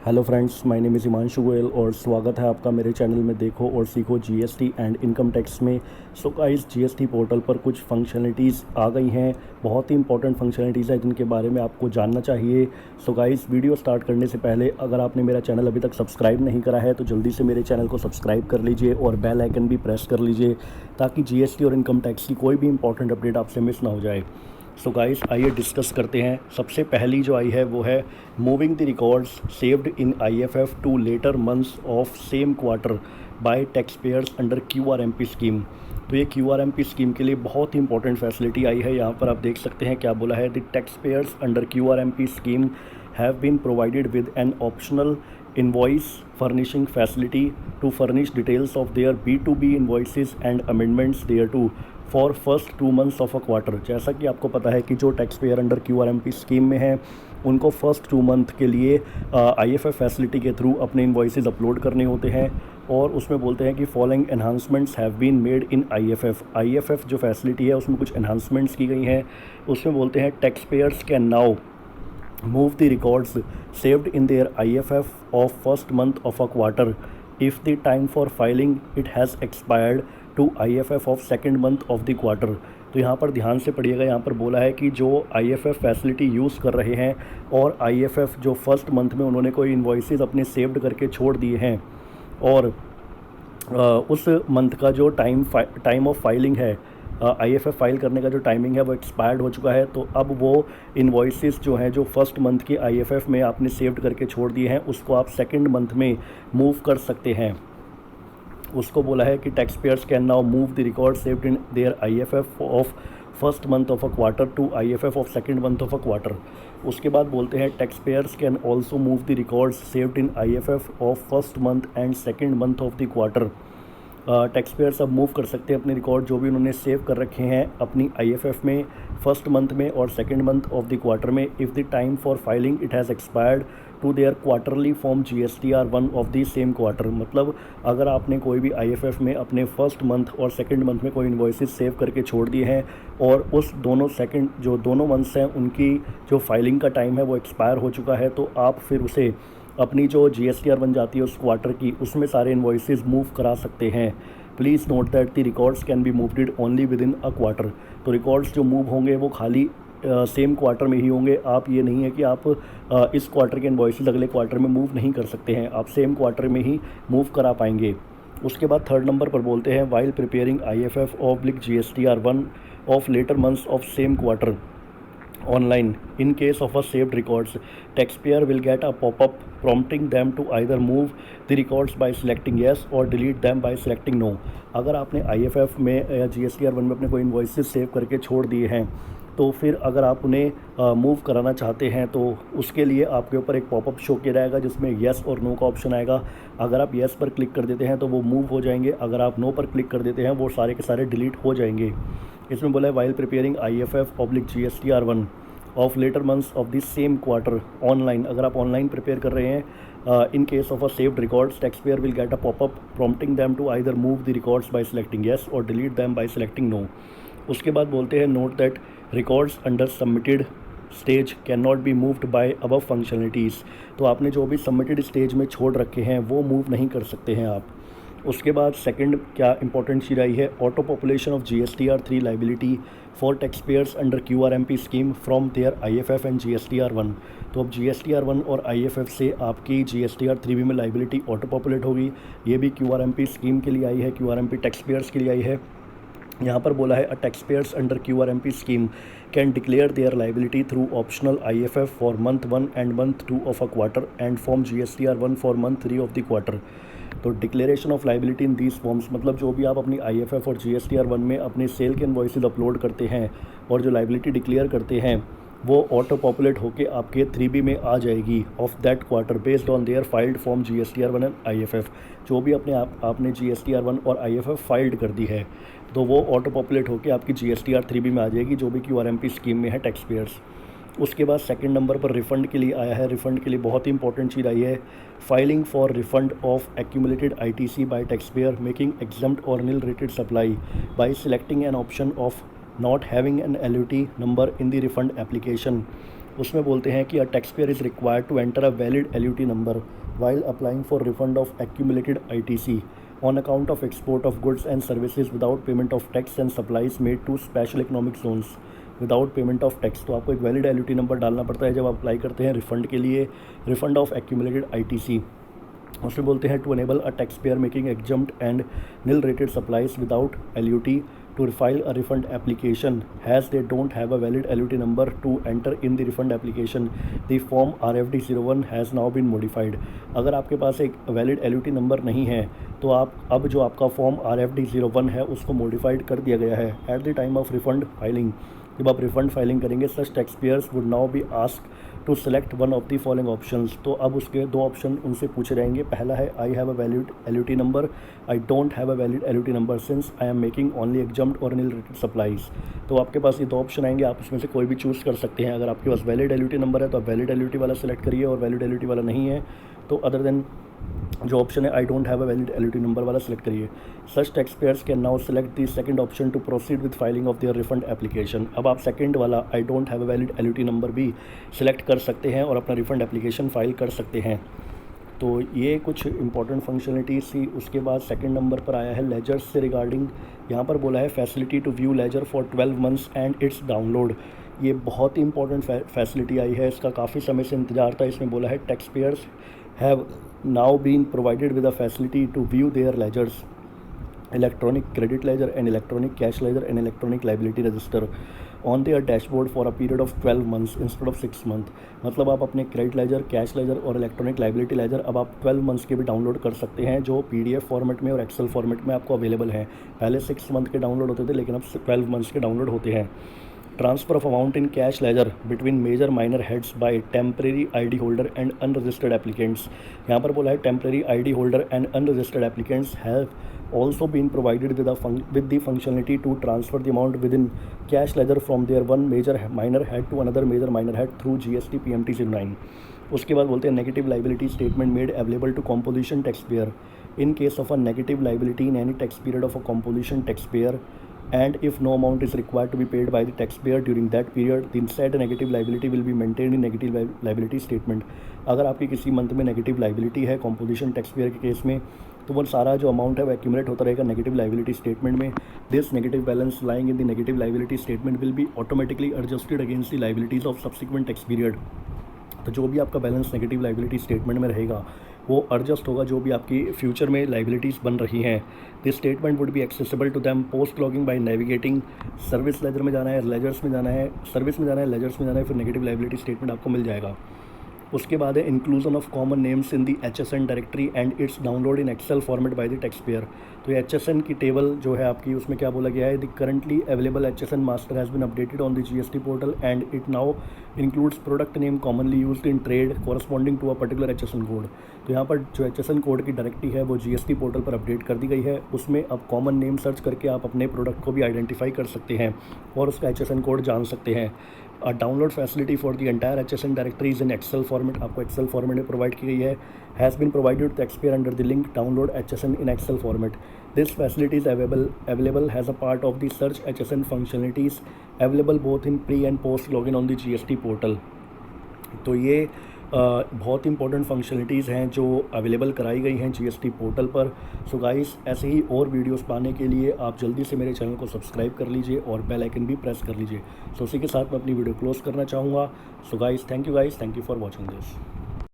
Hello friends, my name is Himanshu Goyal और स्वागत है आपका मेरे चैनल में देखो और सीखो जीएसटी एंड इनकम टैक्स में। सो गाइस, जीएसटी पोर्टल पर कुछ फंक्शनलिटीज़ आ गई हैं, बहुत ही इंपॉर्टेंट फंक्शनलिटीज़ हैं जिनके बारे में आपको जानना चाहिए। सो गाइस, वीडियो स्टार्ट करने से पहले अगर आपने मेरा चैनल अभी तक सब्सक्राइब नहीं करा है तो जल्दी से मेरे चैनल को सब्सक्राइब कर लीजिए और बेल आइकन भी प्रेस कर लीजिए ताकि जीएसटी और इनकम टैक्स की कोई भी इंपॉर्टेंट अपडेट आपसे मिस ना हो जाए। सो गाइस, आइए डिस्कस करते हैं। सबसे पहली जो आई है वो है moving the records saved in IFF to later months of same quarter by tax payers under QRMP scheme. तो ये क्यूआरएमपी स्कीम के लिए बहुत ही इंपॉर्टेंट फैसिलिटी आई है। यहाँ पर आप देख सकते हैं क्या बोला है, the tax payers under QRMP scheme have been provided with an optional invoice furnishing facility to furnish details of their B2B invoices and amendments thereto for first 2 months of a quarter. जैसा कि आपको पता है कि जो tax payer under QRMP scheme में है उनको फर्स्ट 2 मंथ के लिए आईएफएफ फैसिलिटी के थ्रू अपने इन्वॉइसेस अपलोड करने होते हैं और उसमें बोलते हैं कि following enhancements have been made in IFF जो फैसिलिटी है उसमें कुछ एनहांसमेंट्स की गई हैं। उसमें बोलते हैं tax payers can now move the records saved in their IFF of first month of a quarter if the time for filing it has expired to IFF of second month of the quarter। तो यहाँ पर ध्यान से पढ़िएगा, यहाँ पर बोला है कि जो IFF फैसिलिटी यूज़ कर रहे हैं और IFF जो फर्स्ट मंथ में उन्होंने कोई इन्वॉइसेस अपने सेव्ड करके छोड़ दिए हैं और उस मंथ का जो टाइम ऑफ फाइलिंग है, आईएफएफ फाइल करने का जो टाइमिंग है वो एक्सपायर्ड हो चुका है, तो अब वो इन्वॉइसेस जो हैं जो फर्स्ट मंथ के आईएफएफ में आपने सेव्ड करके छोड़ दिए हैं उसको आप सेकंड मंथ में मूव कर सकते हैं। उसको बोला है कि tax payers can now move the record saved in their IFF of first month of a quarter to IFF of second month of a quarter. उसके बाद बोलते हैं tax payers can also move the records saved in IFF of first month and second month of the quarter. Tax payers अब move कर सकते हैं अपने record जो भी उन्होंने सेव कर रखे हैं अपनी आईएफएफ में फर्स्ट मंथ में और second month of the quarter में if the time for filing it has expired to their quarterly form GSTR1 of the same quarter. मतलब अगर आपने कोई भी आईएफएफ में अपने फर्स्ट मंथ और सेकंड मंथ में कोई इन्वॉइसेस सेव करके छोड़ दिए हैं और उस दोनों मंथ्स हैं उनकी जो फाइलिंग का टाइम है वो एक्सपायर हो चुका है, तो आप फिर उसे अपनी जो GSTR बन जाती है उस क्वार्टर की उसमें सारे इन्वॉइसेस मूव करा सकते हैं। Please note that the records can be moved only with in a quarter. तो रिकॉर्ड्स जो मूव होंगे वो खाली सेम क्वार्टर में ही होंगे। आप ये नहीं है कि आप इस क्वार्टर के इन्वॉइसेस अगले क्वार्टर में मूव नहीं कर सकते हैं, आप सेम क्वार्टर में ही मूव करा पाएंगे। उसके बाद थर्ड नंबर पर बोलते हैं while preparing IFF/GSTR1 of later months of same quarter online in case of a saved records, taxpayer will get a pop-up prompting them to either move the records by selecting yes or delete them by selecting no। अगर आपने IFF में या GSTR1 में अपने कोई invoices save करके छोड़ दिए हैं तो फिर अगर आप उन्हें मूव कराना चाहते हैं तो उसके लिए आपके ऊपर एक पॉपअप शो किया जाएगा जिसमें येस और नो का ऑप्शन आएगा। अगर आप येस पर क्लिक कर देते हैं तो वो मूव हो जाएंगे, अगर आप नो पर क्लिक कर देते हैं वो सारे के सारे डिलीट हो जाएंगे। इसमें बोला है while preparing IFF/GSTR1 of later months of the same quarter online. अगर आप ऑनलाइन प्रिपेयर कर रहे हैं in case of a saved records, tax payer will get a popup prompting them to either move the records by selecting yes और delete them by selecting no. उसके बाद बोलते हैं note that records under submitted stage can not be moved by above functionalities. तो आपने जो भी submitted stage में छोड़ रखे हैं वो मूव नहीं कर सकते हैं आप। उसके बाद सेकंड क्या इंपॉर्टेंट चीज़ आई है, auto population of GSTR3 liability for tax payers under QRMP scheme from their IFF and GSTR1। तो अब GSTR1 और IFF से आपकी GSTR3 भी में लाइबिलिटी ऑटो पॉपुलेट होगी। ये भी क्यूआरएमपी स्कीम के लिए आई है, क्यूआरएमपी टैक्स पेयर्स के लिए आई है। यहाँ पर बोला है a tax payers under QRMP scheme can declare their liability through optional IFF for month 1 and month 2 of a quarter and form GSTR1 for month 3 of the quarter. तो declaration of liability in these forms मतलब जो भी आप अपनी IFF और GSTR1 में अपने cell के इन्वॉइसेस अपलोड करते हैं और जो लाइबिलिटी डिक्लेयर करते हैं वो ऑटो पॉपुलेट होके आपके 3B में आ जाएगी of that quarter based on their filed form GSTR1 and IFF। जो भी आपने GSTR1 और IFF फाइल्ड कर दी है तो वो ऑटो पॉपुलेट होके आपकी GSTR3B में आ जाएगी जो भी क्यूआरएमपी स्कीम में है टैक्स पेयर्स। उसके बाद सेकंड नंबर पर रिफ़ंड के लिए आया है। रिफ़ंड के लिए बहुत ही इंपॉर्टेंट चीज़ आई है, filing for refund of accumulated ITC by tax payer making exempt और nil rated supply by selecting an option of not having an LUT number in the refund application. उसमें बोलते हैं कि a tax payer is required to enter a valid LUT number while applying for refund of accumulated ITC on account of export of goods and services without payment of tax and supplies made to special economic zones without payment of tax. तो आपको एक valid LUT number डालना पड़ता है जब आप apply करते हैं रिफ़ंड के लिए, रिफ़ंड ऑफ एक्यूमुलेटेड ITC। उसमें बोलते हैं to enable a tax payer making exempt and nil rated supplies without LUT to file a refund application as they don't have a valid LUT number to enter in the refund application. The form RFD01 has now been modified. अगर आपके पास एक valid LUT number नहीं है तो आप अब जो आपका फॉर्म RFD01 है उसको मॉडिफाइड कर दिया गया है। At the time of refund filing, जब आप रिफंड फाइलिंग करेंगे, such tax payers would now be asked to select one of the following options. तो अब उसके दो ऑप्शन उनसे पूछे जाएंगे। पहला है I have a valid LUT number, I don't have a valid LUT number since I am making only exempt और नील रेटेड सप्लाईज। तो आपके पास ये दो ऑप्शन आएंगे, आप उसमें से कोई भी चूज़ कर सकते हैं। अगर आपके पास वैलिड LUT नंबर है तो आप वैलिड LUT वाला सेलेक्ट करिए, और वैलिड LUT वाला नहीं है तो अदर देन जो ऑप्शन है I don't have a valid LUT number वाला सेलेक्ट करिए। Such tax payers can now select the second option to proceed with filing of their refund application. अब आप सेकंड वाला I don't have a valid LUT number भी select कर सकते हैं और अपना रिफंड एप्लीकेशन फाइल कर सकते हैं। तो ये कुछ इंपॉर्टेंट फंक्शनलिटीज थी। उसके बाद सेकंड नंबर पर आया है लेजर्स से रिगार्डिंग। यहाँ पर बोला है facility to view ledger for 12 months and its download. ये बहुत ही इंपॉर्टेंट फैसिलिटी आई है, इसका काफ़ी समय से इंतजार था। इसमें बोला है tax payers have now been provided with a facility to view their ledgers, electronic credit ledger and electronic cash ledger and electronic liability register on their dashboard for a period of 12 months instead of 6 months। मतलब आप अपने credit ledger, cash ledger और electronic liability laser अब आप 12 months के भी download कर सकते हैं, जो PDF फॉर्मेट में और एक्सेल फॉर्मेट में आपको अवेलेबल हैं। पहले 6 मंथ के डाउनलोड होते थे, लेकिन अब 12 मंथ्स के डाउनलोड होते हैं। Transfer of amount in cash ledger between major minor heads by temporary ID holder and unregistered applicants. यहाँ पर बोला है temporary ID holder and unregistered applicants have also been provided with the functionality to transfer the amount within cash ledger from their one major minor head to another major minor head through GST PMT 09। उसके बाद बोलते हैं negative liability statement made available to composition tax payer in case of a negative liability in any tax period of a composition tax payer and if no amount is required to be paid by the taxpayer during that period, then said negative liability will be maintained in negative liability statement। अगर आपकी किसी month में negative liability है composition tax pair के case में, तो वो सारा जो अमाउंट है वो एक्यूमुलेट होता रहेगा नेगेटिव लाइबिलिटी स्टेटमेंट में। This negative balance lying in the negative liability statement will be automatically adjusted against the liabilities of subsequent tax period. तो जो भी आपका बैलेंस नेगेटिव लाइबिलिटी स्टेटमेंट में रहेगा वो एडजस्ट होगा जो भी आपकी फ्यूचर में लाइबिलिटीज़ बन रही हैं। This statement would be accessible to them post logging by navigating. Service ledger में जाना है, लेजर्स में जाना है, सर्विस में जाना है, लेजर्स में जाना है, फिर नेगेटिव लाइबिलिटी स्टेटमेंट आपको मिल जाएगा। उसके बाद है inclusion of common names in the HSN directory and its download in excel format by the tax payer. तो ये HSN की टेबल जो है आपकी, उसमें क्या बोला गया है, the currently available HSN master has been updated on the GST portal and it now includes product name commonly used in trade corresponding to a particular HSN code. तो यहाँ पर जो HSN कोड की डायरेक्टरी है वो GST portal पर update कर दी गई है। उसमें अब कॉमन नेम सर्च करके आप अपने प्रोडक्ट को भी आइडेंटिफाई कर सकते हैं और उसका HSN कोड जान सकते हैं। Download facility for the entire HSN directories in excel format, आपको एक्सेल फॉर्मेट में प्रोवाइड की गई है। Has been provided to tax payer under the link download HSN in excel format. This facility is available as a part of the search HSN functionalities available both in pre and post login on the GST portal. तो ये बहुत important functionalities हैं जो available कराई गई हैं GST portal पर। So guys, ऐसे ही और वीडियोस पाने के लिए आप जल्दी से मेरे चैनल को सब्सक्राइब कर लीजिए और बेल आइकन भी प्रेस कर लीजिए। सो उसी के साथ मैं अपनी वीडियो क्लोज करना चाहूँगा। So guys, thank you guys, thank you for watching this.